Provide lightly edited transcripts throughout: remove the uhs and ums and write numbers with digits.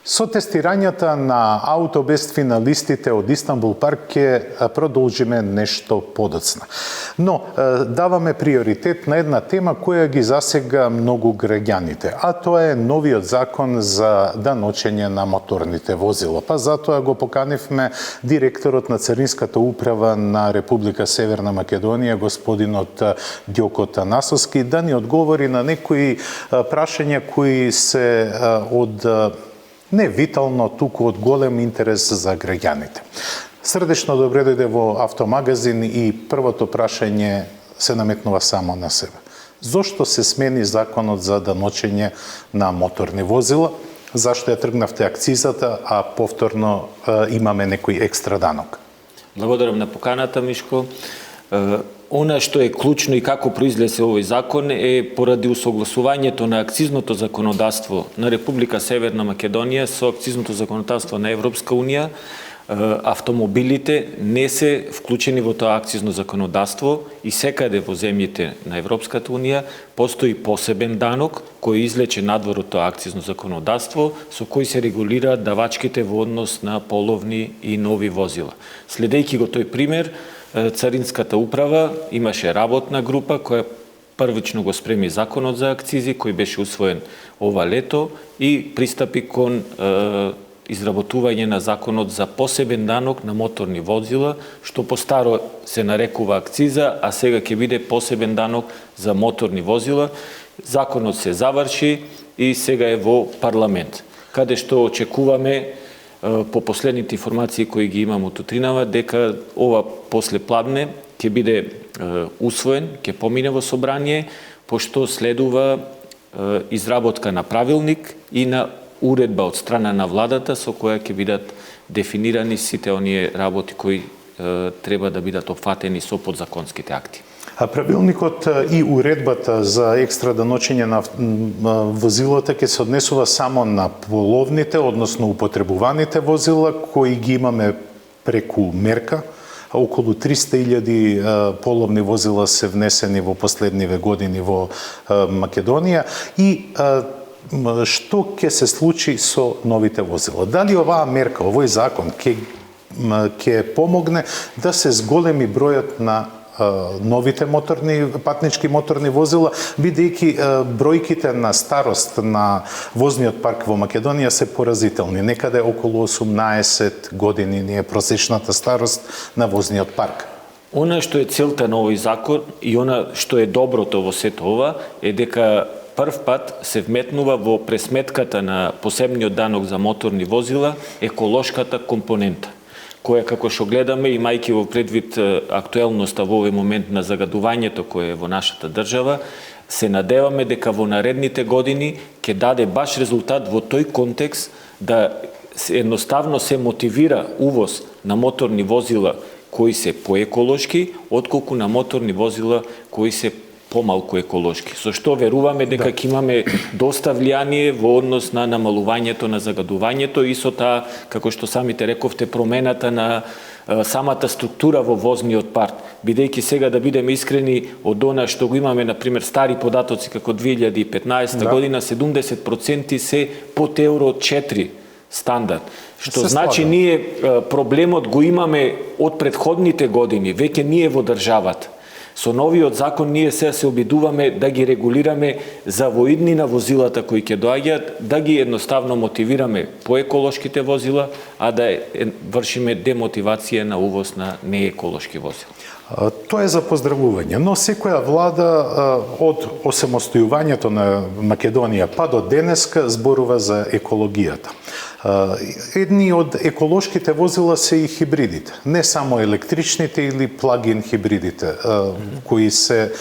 Со тестирањата на автобест финалистите од Истанбул парк ќе продолжиме нешто подоцна. Но даваме приоритет на една тема која ги засега многу граѓаните, а тоа е новиот закон за даночење на моторните возила. Па затоа го поканивме директорот на Царинската управа на Република Северна Македонија, господинот Ѓоко Танасовски, да ни одговори на некои прашања кои се од не витално, туку од голем интерес за граѓаните. Срдечно добре дојде во Автомагазин и првото прашање се наметнува само на себе. Зошто се смени законот за даночење на моторни возила? Зашто ја тргнавте акцизата, а повторно имаме некој екстра данок? Благодарам на поканата, Мишко. Она што е клучно и како произлезе овој закон е поради усогласувањето на акцизното законодавство на Република Северна Македонија со акцизното законодавство на Европска Унија. Автомобилите не се вклучени во тоа акцизно законодавство и секаде во земјите на Европската Унија постои посебен данок кој излече надвор од тоа акцизно законодавство со кој се регулираат давачките во однос на половни и нови возила. Следејќи го тој пример, Царинската управа имаше работна група која првично го спреми законот за акцизи кој беше усвоен ова лето и пристапи кон изработување на законот за посебен данок на моторни возила, што постаро се нарекува акциза, а сега ќе биде посебен данок за моторни возила. Законот се заврши и сега е во парламент, каде што очекуваме по последните информации кои ги имам од утринава, дека ова после пладне ќе биде усвоен, ќе помине во собрание, пошто следува изработка на правилник и на уредба од страна на владата со која ќе бидат дефинирани сите оние работи кои треба да бидат опфатени со подзаконските акти. А правилникот и уредбата за екстра даночење на возилата ќе се однесува само на половните, односно употребуваните возила кои ги имаме преку мерка. Околу 300.000 половни возила се внесени во последниве години во Македонија и што ќе се случи со новите возила? Дали оваа мерка, овој закон ќе помогне да се зголеми бројот на новите патнички моторни возила, бидејќи бројките на старост на возниот парк во Македонија се поразителни. Некаде околу 18 години ни е просечната старост на возниот парк. Она што е целта на овој закон и она што е доброто во сето ова е дека прв пат се вметнува во пресметката на посебниот данок за моторни возила еколошката компонента, која како што гледаме, имајќи во предвид актуелноста во овој момент на загадувањето кое е во нашата држава, се надеваме дека во наредните години ќе даде баш резултат во тој контекст да едноставно се мотивира увоз на моторни возила кои се поеколошки, отколку на моторни возила кои се помалку еколошки. Со што веруваме дека ќе имаме доста влијание во однос на намалувањето на загадувањето и со таа, како што самите рековте, промената на самата структура во возниот парк. Бидејќи сега, да бидеме искрени, од она што го имаме, например, стари податоци како 2015 година, 70% се под Евро 4 стандард. Што значи ние проблемот го имаме од претходните години, веќе ние во државата. Со новиот закон ние сега се обидуваме да ги регулираме за воиднина возилата кои ќе доаѓаат, да ги едноставно мотивираме по еколошките возила, а да вршиме демотивација на увоз на нееколошки возила. Тоа е за поздравување, но секоја влада од осамостојувањето на Македонија па до денеска зборува за екологијата. Едни од еколошките возила се и хибридите, не само електричните или плагин хибридите, кои се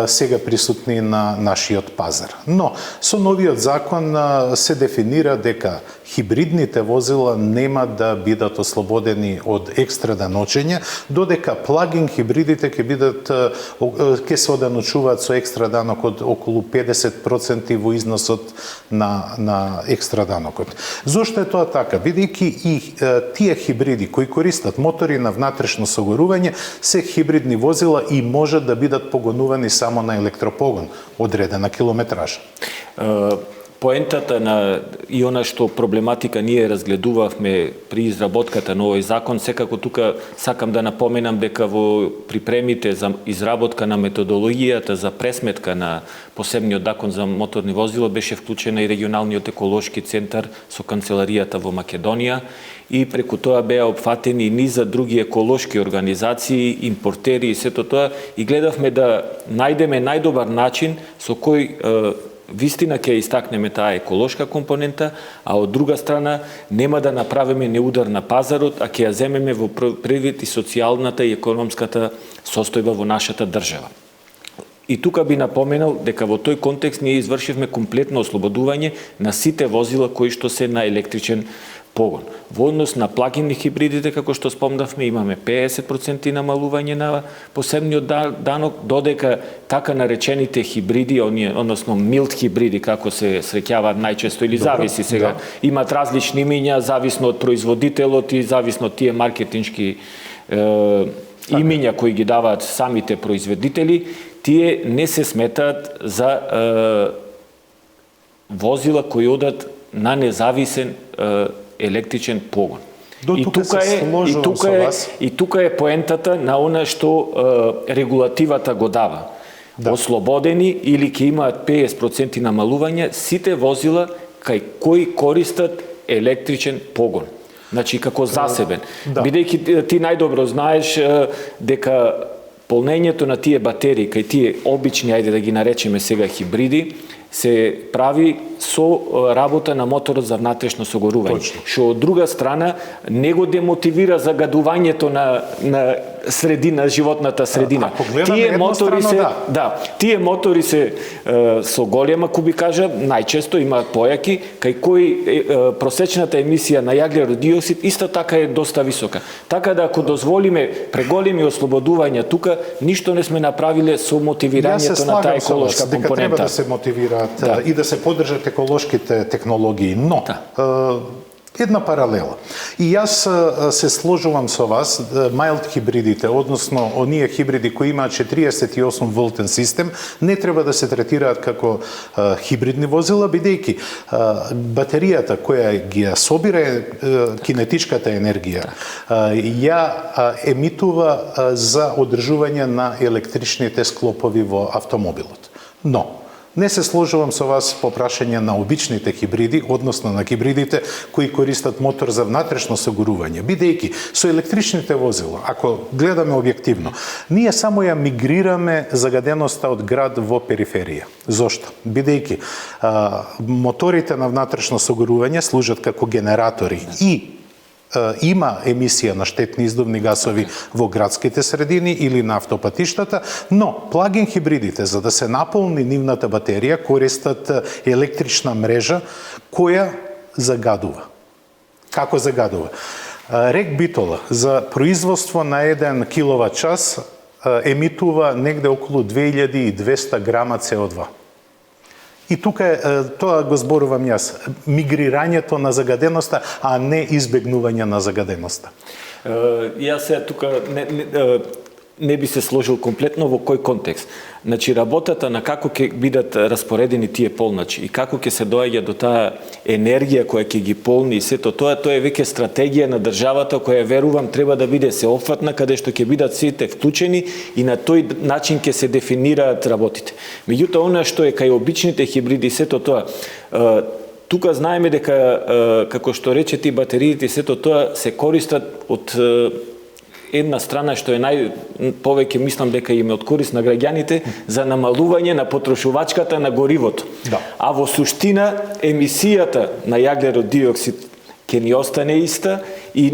сега присутни на нашиот пазар. Но со новиот закон се дефинира дека хибридните возила нема да бидат ослободени од екстра даночење, додека плагин хибридите ќе се оданочуваат со екстра данок од околу 50% во износот на екстра данокот. Зошто е тоа така? Бидејќи и тие хибриди кои користат мотори на внатрешно согорување се хибридни возила и можат да бидат погонувани само на електропогон одредена километража. поентата на и она што проблематика ние разгледувавме при изработката на овој закон, секако тука сакам да напоменам дека во припремите за изработка на методологијата за пресметка на посебниот закон за моторни возила беше вклучена и регионалниот еколошки центар со канцеларијата во Македонија и преку тоа беа опфатени и низа други еколошки организации, импортери и сето тоа и гледавме да најдеме најдобар начин со кој вистина ќе истакнеме таа еколошка компонента, а од друга страна нема да направиме неудар на пазарот, а ќе ја земеме во предвид и социјалната и економската состојба во нашата држава. И тука би напоменал дека во тој контекст ние извршивме комплетно ослободување на сите возила кои што се на електричен погон. Во однос на плагин хибридите, како што спомнавме, имаме 50% намалување на посебниот данок, додека така наречените хибриди, односно милд хибриди, како се среќаваат најчесто или зависи сега, имаат различни имиња, зависно од производителот и зависно од тие маркетиншки имиња кои ги даваат самите производители, тие не се сметаат за возила кои одат на независен електричен погон. И тука е поентата на она што регулативата го дава. Да. Ослободени или ќе имаат 50% намалување сите возила кај кои користат електричен погон. Значи како засебен. Да. Бидејќи ти најдобро знаеш дека полнењето на тие батерии кај тие обични, ајде да ги наречеме сега хибриди, се прави со работа на моторот за внатрешно согорување. Што од друга страна не го демотивира загадувањето на средина, животната средина. Тие мотори се тие мотори се со голема кубикажа, најчесто имаат појаки, кај кои просечната емисија на јаглерод диоксид исто така е доста висока. Така да ако дозволиме преголеми ослободувања тука, ништо не сме направиле со мотивирањето на таа еколошка компонента. Дека треба да се мотивираат и да се поддржат еколошките технологии, но една паралела. И јас се сложувам со вас, мајлд хибридите, односно оние хибриди кои имаат 48 волтен систем, не треба да се третираат како хибридни возила, бидејќи батеријата која ги ја собира кинетичката енергија, ја емитува за одржување на електричните склопови во автомобилот. Но не се сложувам со вас по прашање на обичните хибриди, односно на хибридите кои користат мотор за внатрешно согорување, бидејќи со електричните возила, ако гледаме објективно, ние само ја мигрираме загаденоста од град во периферија. Зошто? Бидејќи моторите на внатрешно согорување служат како генератори и има емисија на штетни издувни гасови во градските средини или на автопатиштата, но плагин хибридите, за да се наполни нивната батерија, користат електрична мрежа која загадува. Како загадува? Рек Битола за производство на 1 киловат час емитува негде околу 2200 грама CO2. И тука тоа го зборувам јас, мигрирањето на загаденоста, а не избегнување на загаденоста. Јас тука не би се сложил комплетно во кој контекст. Значи, работата на како ќе бидат распоредени тие полначи и како ќе се доаѓа до таа енергија која ќе ги полни и сето тоа е веќе стратегија на државата која верувам треба да биде сеопфатна, каде што ќе бидат сите вклучени и на тој начин ќе се дефинираат работите. Меѓутоа, она што е кај обичните хибриди и сето тоа, тука знаеме дека, како што рече ти батериите и сето тоа се користат од една страна што е повеќе мислам дека им е од корист на граѓаните за намалување на потрошувачката на горивото. Да. А во суштина емисијата на јаглерод диоксид ќе ни остане иста и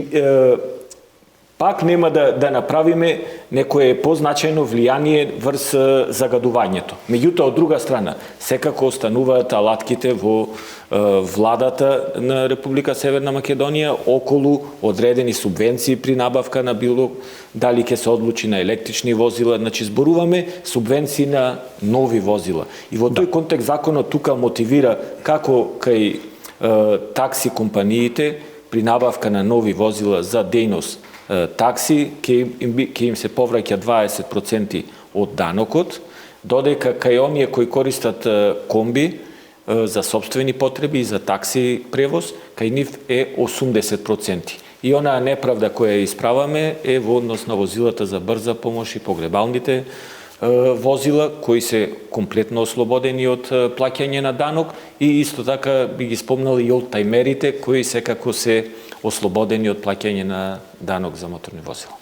пак нема да направиме некое позначајно влијание врз загадувањето. Меѓутоа, од друга страна, секако остануваат алатките во владата на Република Северна Македонија околу одредени субвенции при набавка на било дали ќе се одлучи на електрични возила, значи зборуваме субвенции на нови возила. И во тој контекст законот тука мотивира како кај такси компаниите при набавка на нови возила за дејност такси ќе им се повраќа 20% од данокот, додека кај оние кои користат комби за собствени потреби и за такси превоз, кај нив е 80%. И онаа неправда која ја исправаме е во однос на возилата за брза помош и погребалните возила, кои се комплетно ослободени од плаќање на данок, и исто така би ги спомнал и олдтаймерите, кои секако се ослободени од плаќање на данок за моторни возила.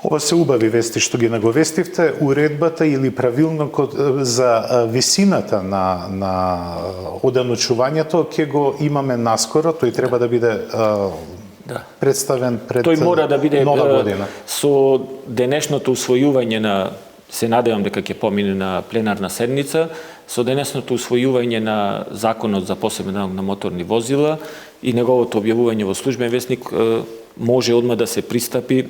Ова се убави вести што ги наговестивте. Уредбата или правилникот за висината на оданочувањето ќе го имаме наскоро. Тој треба да биде представен пред Тој мора да биде нова година. Со денешното усвојување на, се надевам дека ќе помине на пленарна седница, со денесното усвојување на законот за посебен данок на моторни возила и неговото објавување во службен весник, може одма да се пристапи,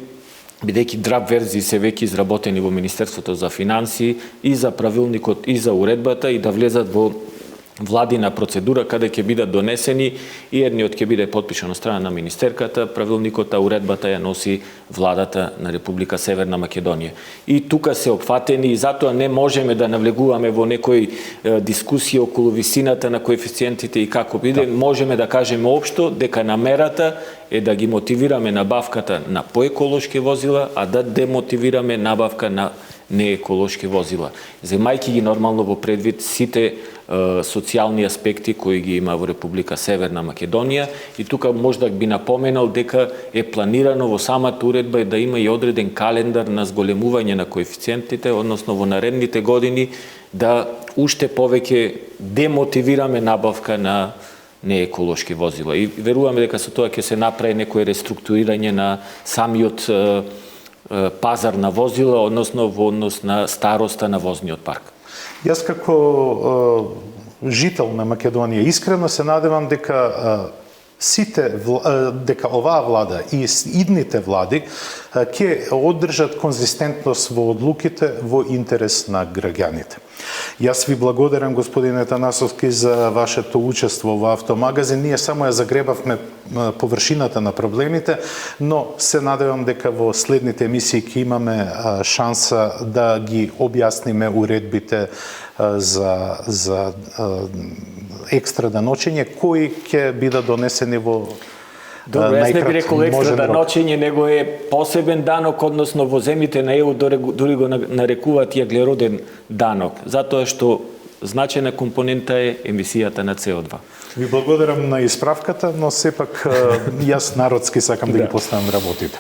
бидејќи драп верзии се веќе изработени во Министерството за финансии и за правилникот и за уредбата, и да влезат во владина процедура каде ќе бидат донесени, и едниот ќе биде потпишан од страна на министерката, правилникот, а уредбата ја носи владата на Република Северна Македонија. И тука се опфатени, и затоа не можеме да навлегуваме во некои дискусии околу висината на коефициентите и како биде. Можеме да кажеме општо дека намерата е да ги мотивираме набавката на поеколошки возила, а да демотивираме набавка на нееколошки возила. Земајќи ги нормално во предвид сите социјални аспекти кои ги има во Република Северна Македонија, и тука можда би напоменал дека е планирано во самата уредба да има и одреден календар на зголемување на коефициентите, односно во наредните години да уште повеќе демотивираме набавка на нееколошки возила. И веруваме дека со тоа ќе се направи некое реструктурирање на самиот пазар на возила, односно во однос на староста на возниот парк. Јас како жител на Македонија искрено се надевам дека дека оваа влада и идните влади ќе одржат конзистентност во одлуките во интерес на граѓаните. Јас ви благодарам, господине Танасовски, за вашето учество во Автомагазин. Ние само ја загребавме површината на проблемите, но се надевам дека во следните емисии ќе имаме шанса да ги објасниме уредбите за екстра даночење, кои ќе бидат донесени во Добро, јас не би рекол екстра даночење, него е посебен данок, односно во земјите на ЕУ дури го нарекуваат јаглероден данок, затоа што значајна компонента е емисијата на CO2. Ви благодарам на исправката, но сепак јас народски сакам да ги поставам работите.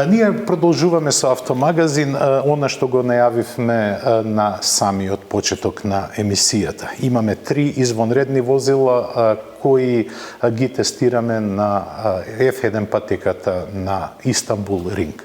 Ние продолжуваме со Автомагазин, она што го најавивме на самиот почеток на емисијата. Имаме 3 извонредни возила кои ги тестираме на F1 патеката на Истанбул Ринг.